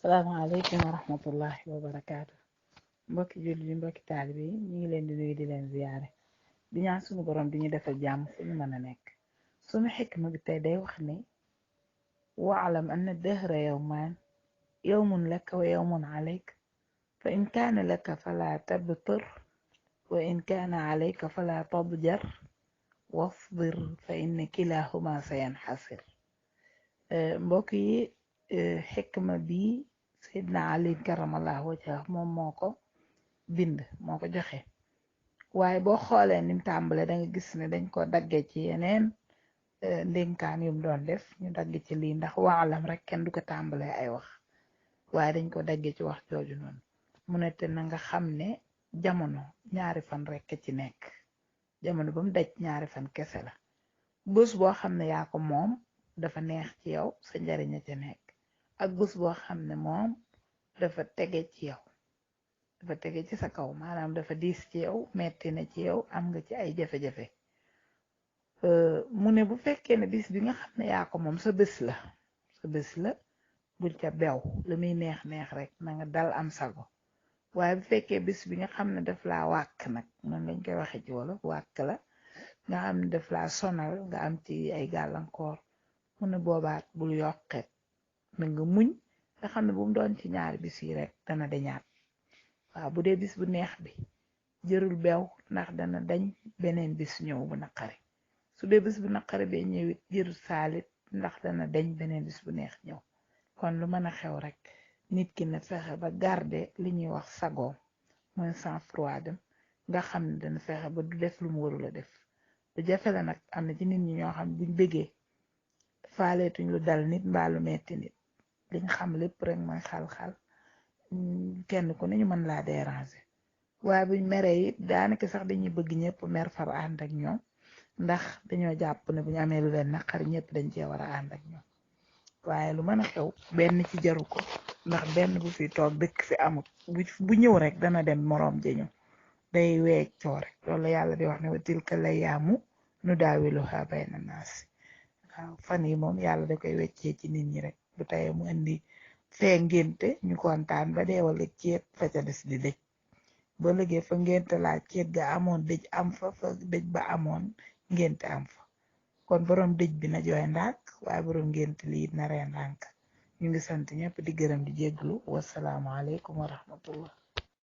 salaamaaleykum wa rahmatullahi wa barakaatu. Mbokki julli di mbokki taalibe yi ñu ngi leen di nuyu di leen ziyaare di ñaan sunu borom di ñu defal jàmm fu ñu mën a nekk. Sunu xikma bi tey day wax ni waalam anna dahra yawmaan yawmun laka wa yawmun alayk fa in kaana laka fala tabtir wa in kaana alayka fala tadjar wasbir fa inna kilahuma sayanxasir. mbokk yi xikma bi Seydina Ali karamallahu wajhah moom moo ko bind moo ko joxe waaye boo xoolee nim tàmbale da nga gis ne dañ ko dagge ci yeneen ndénkaan yum doon def ñu dagg ci lii ndax waalam rek kenn du ko tàmbalee ay wax waaye dañ ko dagge ci wax jooju noonu mu ne te na nga xam ne jamono ñaari fan rek ci nekk jamono ba mu daj ñaari fan kese la. bés boo xam ne yaa ko moom dafa neex ci yow sa njariñ a ca nekk ak bés boo xam ne moom dafa tege ci yow dafa tege ci sa kaw maanaam dafa diis ci yow metti na ci yow am nga ci ay jafe-jafe. mu ne bu fekkee ne bis bi nga xam ne yaa ko moom sa bés la bul ca bew lu muy neex neex rek na nga dal am sago waaye bu fekkee bis bi nga xam ne daf laa wàkk nag noonu lañ koy waxe ci wolof wàkk la nga xam ne daf laa sonal nga am ci ay gàllankoor mu ne boobaat bul yokket na nga muñ nga xam ne bu mu doon ci ñaari bis yi rek dana dañaat. waaw bu dee bis bu neex bi jërul bew ndax dana dañ beneen bis ñëw bu naqari su dee bis bu naqari bee ñëwit jërul saalit ndax dana dañ beneen bis bu neex ñëw. kon lu mën a xew rek nit ki na fexe ba garder li ñuy wax sagoom mooy sang-froid dem nga xam ne dana fexe ba du def lu mu warul a def. lu jafe la nag am na ci nit ñi ñoo xam buñ bëggee faaleetuñ lu dal nit mbaa lu metti nit liñ xam lépp rek mooy xal-xal kenn ku ne ñu mën laa déranger waaye buñ meree it daanaka sax dañuy bëgg ñëpp mer far ànd ak ñoom ndax dañoo jàpp ne bu ñu amee lu leen naqari ñëpp dañ cee war a ànd ak ñoom waaye lu mën a xew benn ci jaru ko ndax benn bu fi toog dëkk fi amut bu ñëw rek dana dem moroom jeñu day weccoo rek loolu yàlla di wax ne wa tilka layyaamu nudaawiluhaa bayna naas. waaw fan yi moom yàlla da koy weccee ci nit ñi rek bu tayee mu indi fee ngénte ñu kontaan ba dee wala ceet fa ca des di dëj ba léegi fa ngénte laa ceet ga amoon dëj am fa dëj ba amoon ngénte am fa kon borom dëj bi na jooy ndànk waaye borom ngénte lii na ree ndànk. ñu ngi sant ñëpp di gërëm di jégglu wasalaamualeykum wa rahmatullah.